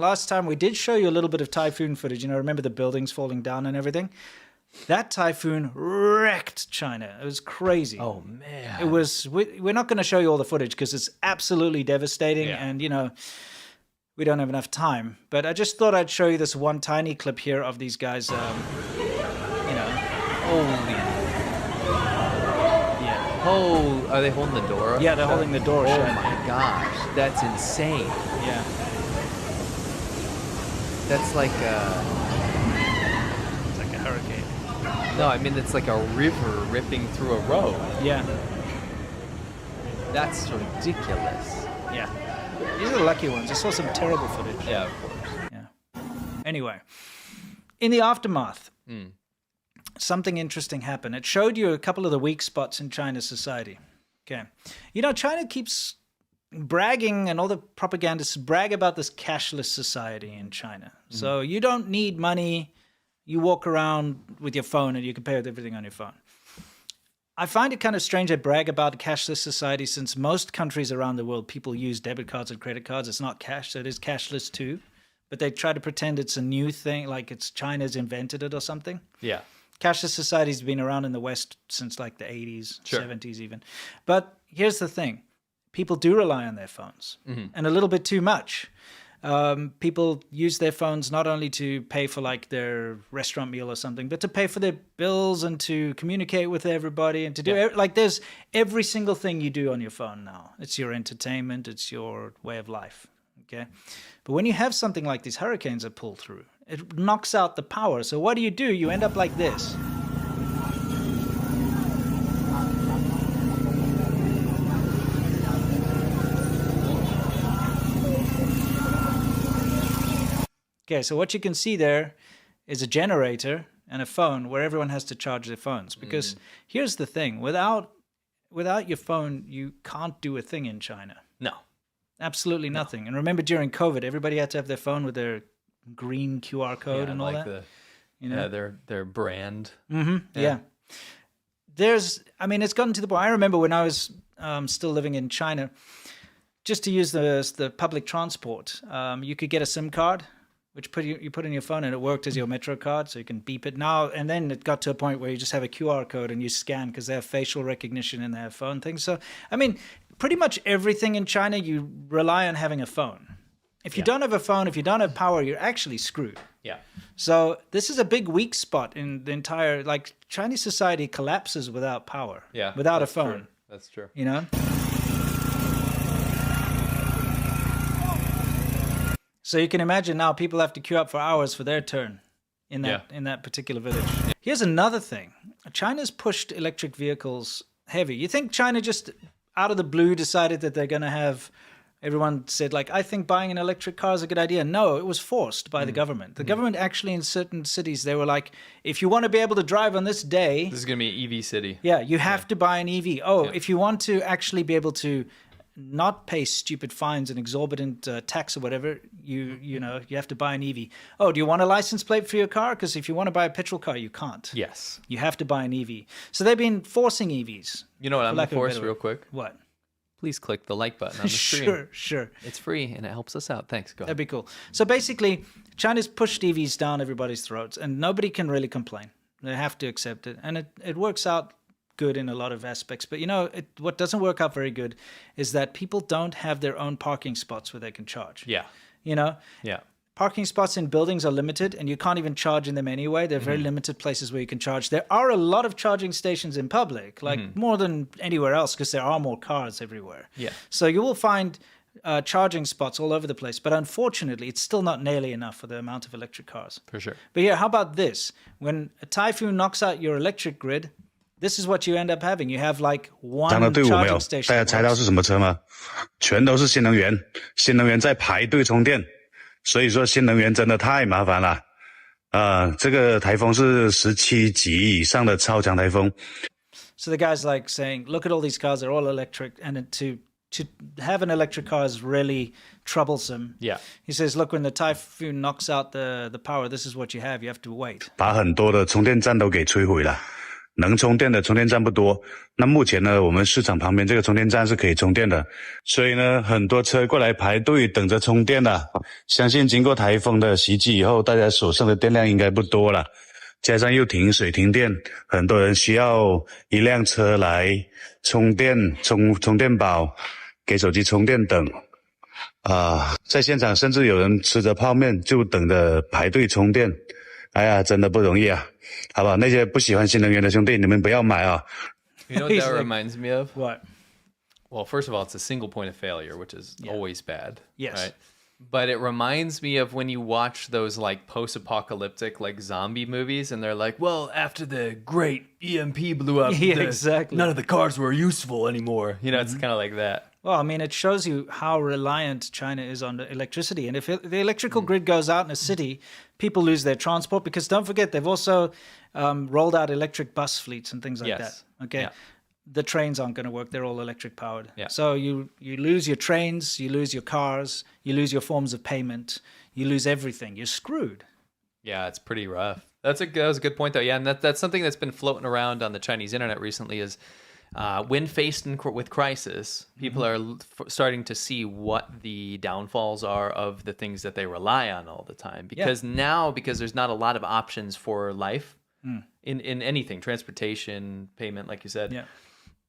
Last time we did show you a little bit of typhoon footage. Remember the buildings falling down and everything? That typhoon wrecked China. It was crazy. Oh, man. It was. We're not going to show you all the footage because it's absolutely devastating. Yeah. And, we don't have enough time. But I just thought I'd show you this one tiny clip here of these guys, Holy. Yeah. Oh, are they holding the door up? Yeah, they're holding the door shut. Oh, my gosh. That's insane. Yeah. That's like It's like a hurricane. No, I mean, it's like a river ripping through a road. Yeah. That's ridiculous. Yeah. These are the lucky ones. I saw some terrible footage. Yeah, of course. Yeah. Anyway, in the aftermath, something interesting happened. It showed you a couple of the weak spots in China's society. Okay. China keeps bragging, and all the propagandists brag about this cashless society in China. So you don't need money. You walk around with your phone and you can pay with everything on your phone. I find it kind of strange they brag about a cashless society since most countries around the world, people use debit cards and credit cards. It's not cash, so it is cashless too. But they try to pretend it's a new thing, like it's China's invented it or something. Yeah. Cashless society's been around in the West since like the 80s, Sure. 70s even. But here's the thing. People do rely on their phones, and a little bit too much. People use their phones not only to pay for like their restaurant meal or something, but to pay for their bills and to communicate with everybody and to do like there's every single thing you do on your phone now. It's your entertainment. It's your way of life. Okay. But when you have something like these hurricanes that pull through, it knocks out the power. So what do? You end up like this. Okay, so what you can see there is a generator and a phone where everyone has to charge their phones. Because here's the thing, without your phone, you can't do a thing in China. No. Absolutely nothing. And remember during COVID, everybody had to have their phone with their green QR code and all like that. Yeah, their brand. Yeah. It's gotten to the point. I remember when I was still living in China, just to use the public transport, you could get a SIM card, which you put in your phone and it worked as your Metro card, so you can beep it now. And then it got to a point where you just have a QR code and you scan because they have facial recognition in their phone things. So, pretty much everything in China, you rely on having a phone. If you don't have a phone, if you don't have power, you're actually screwed. Yeah. So this is a big weak spot in the entire, like, Chinese society collapses without power. Yeah. Without a phone. True. That's true. So you can imagine now people have to queue up for hours for their turn in that particular village. Here's another thing. China's pushed electric vehicles heavy. You think China just out of the blue decided that they're going to have, everyone said like, I think buying an electric car is a good idea. No, it was forced by the government. The government actually in certain cities, they were like, if you want to be able to drive on this day. This is going to be an EV city. Yeah, you have to buy an EV. If you want to actually be able to not pay stupid fines and exorbitant tax or whatever, you have to buy an EV. Oh, do you want a license plate for your car? Because if you want to buy a petrol car, you can't. Yes. You have to buy an EV. So they've been forcing EVs. You know what I'm going to force real quick? What? Please click the like button on the stream. Sure. It's free and it helps us out. Thanks. Go ahead. That'd be cool. So basically, China's pushed EVs down everybody's throats and nobody can really complain. They have to accept it. And it works out good in a lot of aspects. But what doesn't work out very good is that people don't have their own parking spots where they can charge. Yeah. Yeah. Parking spots in buildings are limited and you can't even charge in them anyway. There are very limited places where you can charge. There are a lot of charging stations in public, like more than anywhere else because there are more cars everywhere. Yeah. So you will find charging spots all over the place. But unfortunately, it's still not nearly enough for the amount of electric cars. For sure. But how about this? When a typhoon knocks out your electric grid, this is what you end up having. You have like one charging station. 大家猜到是什么车吗？全都是新能源，新能源在排队充电，所以说新能源真的太麻烦了。这个台风是17级以上的超强台风。So the guy's like saying, look at all these cars, they're all electric, and to have an electric car is really troublesome. Yeah. He says, look, when the typhoon knocks out the power, this is what you have to wait. 把很多的充电站都给摧毁了。能充电的充电站不多。那目前呢，我们市场旁边这个充电站是可以充电的，所以呢，很多车过来排队等着充电了。相信经过台风的袭击以后，大家手上的电量应该不多了，加上又停水停电，很多人需要一辆车来充电、充电宝，给手机充电等。在现场甚至有人吃着泡面就等着排队充电。哎呀，真的不容易啊，好吧？那些不喜欢新能源的兄弟，你们不要买啊。You know what that reminds me of? What? Well, first of all, it's a single point of failure, which is always bad. Yes. Right? But it reminds me of when you watch those like post-apocalyptic like zombie movies and they're like, well, after the great EMP blew up, exactly. none of the cars were useful anymore. You know, it's kind of like that. Well, I mean, it shows you how reliant China is on electricity. And if the electrical grid goes out in a city, people lose their transport because don't forget, they've also rolled out electric bus fleets and things like that. Okay. Yeah. The trains aren't going to work. They're all electric powered. Yeah. So you lose your trains, you lose your cars, you lose your forms of payment, you lose everything. You're screwed. Yeah, it's pretty rough. That was a good point, though. Yeah, and that's something that's been floating around on the Chinese internet recently is when faced with crisis, people are starting to see what the downfalls are of the things that they rely on all the time. Because because there's not a lot of options for life in anything, transportation, payment, like you said,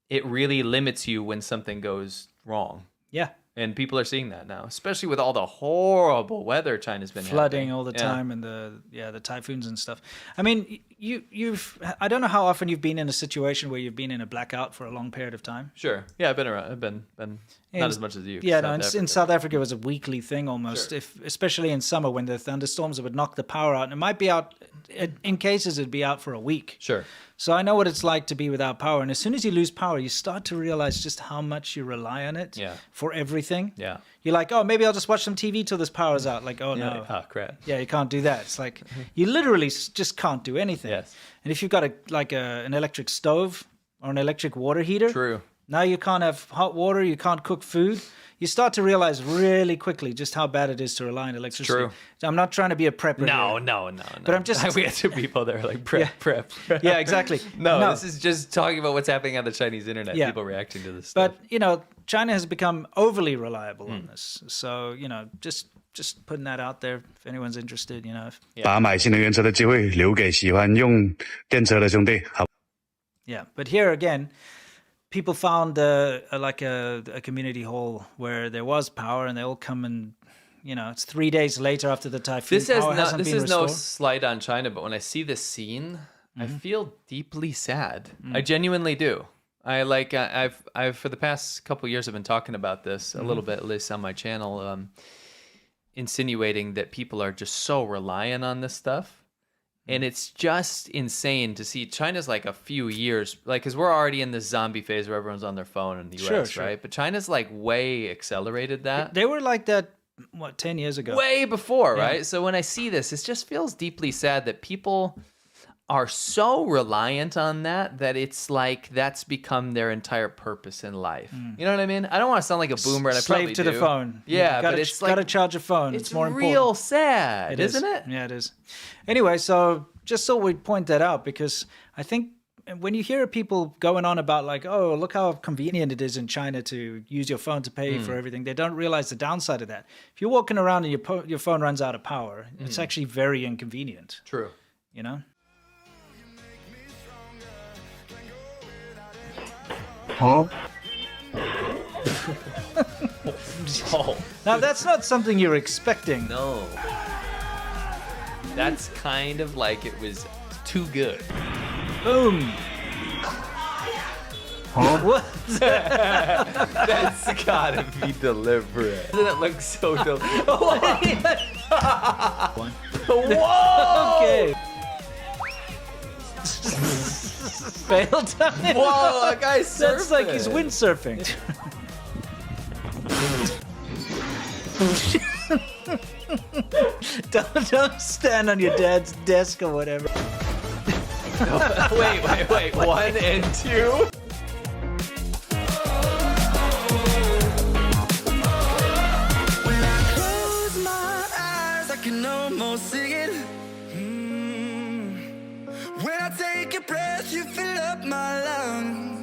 it really limits you when something goes wrong. Yeah. And people are seeing that now, especially with all the horrible weather China's been flooding having. all the time and the typhoons and stuff. I mean, I don't know how often you've been in a situation where you've been in a blackout for a long period of time. Sure. Yeah, I've been around. I've been not as much as you. Yeah, no, in South Africa it was a weekly thing almost, especially in summer when the thunderstorms would knock the power out. And it might be out, in cases it'd be out for a week. Sure. So I know what it's like to be without power. And as soon as you lose power, you start to realize just how much you rely on it for everything. Yeah. You're like, oh, maybe I'll just watch some TV till this power's out. Like, oh, no. Oh, crap. Yeah, you can't do that. It's like you literally just can't do anything. Yes. And if you've got an electric stove or an electric water heater, True. now you can't have hot water, you can't cook food. You start to realize really quickly just how bad it is to rely on electricity. True. I'm not trying to be a prepper No. here. But I'm just... We had two people that are like, prep. Yeah, exactly. No, this is just talking about what's happening on the Chinese internet, people reacting to this stuff. But, China has become overly reliable on this. So, just putting that out there if anyone's interested,把买新能源车的机会留给喜欢用电车的兄弟，好。Yeah, but here again, people found a community hall where there was power, and they all come and it's 3 days later after the typhoon. This is no slight on China, but when I see this scene, I feel deeply sad. I genuinely do. I've for the past couple of years I've been talking about this a little bit, at least on my channel, insinuating that people are just so reliant on this stuff. And it's just insane to see. China's like a few years, because we're already in this zombie phase where everyone's on their phone in the US, right? But China's like way accelerated that. They were like that, 10 years ago? Way before, right? So when I see this, it just feels deeply sad that people are so reliant on that it's like that's become their entire purpose in life. You know what I mean? I don't want to sound like a boomer, and I probably Slave to the phone. Yeah, but it's like... Gotta charge a phone. It's more important. Real sad, isn't it? Yeah, it is. Anyway, so just so we point that out, because I think when you hear people going on about like, oh, look how convenient it is in China to use your phone to pay for everything, they don't realize the downside of that. If you're walking around and your phone runs out of power, it's actually very inconvenient. True. Huh? Oh. Now, that's not something you're expecting. No. That's kind of like it was too good. Boom. Huh? What? That's gotta be deliberate. Doesn't it look so deliberate? Whoa! Okay. Fail time. Whoa, that guy's surfing. That's like he's windsurfing. Don't stand on your dad's desk or whatever. Wait. 1 and 2? When I close my eyes, I can almost see it. When I take a your breath, you fill up my lungs.